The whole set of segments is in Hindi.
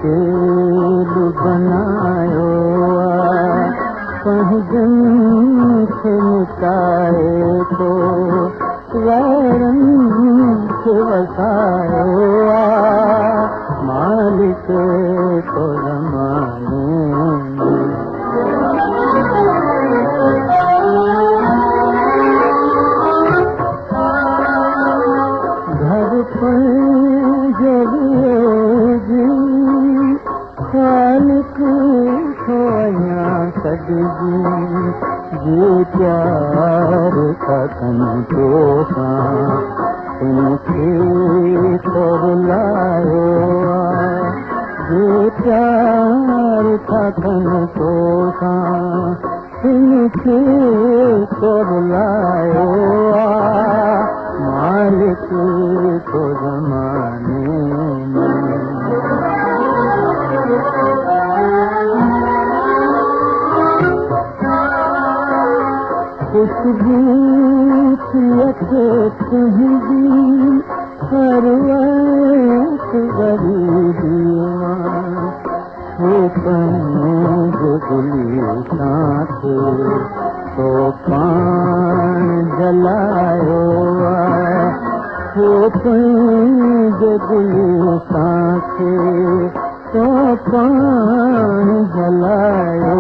खेल बनायो पंहिंजन खे मिटाए तो वैरन खे वसायो मालिक तो ज़माने घर पर जॻेगी ख़ालिक को अञा कढिजी जे प्यार था कनि तोसां तुमखे तो रुलायो जे प्यार था कनि तोसां तुमखे तो रुलायो मालिक तो ज़माने खुशबू थी अचे तुंहिंजी हर वक्त ग़रीबी छो पंहिंजे गुलिस्तां खे तो पाण जलायो छो पंहिंजे गुलिस्तां खे तो पाण जलायो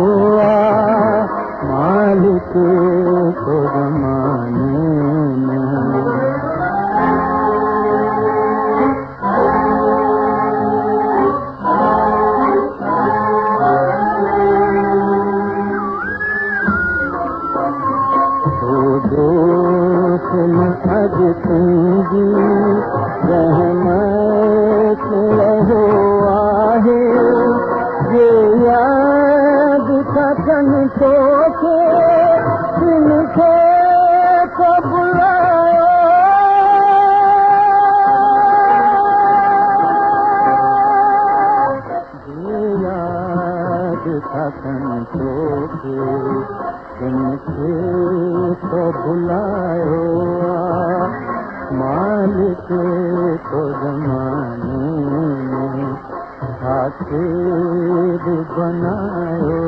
मालिक को ज़माने तो दोस्त न अॼु तुंहिंजी रहमत रहो आहे जे याद था कनि तोखे तिनखे तो बुलायो जे याद था कनि तोखे तिनखे तो बुलायो मालिक तो ज़माने में खातिर बनायो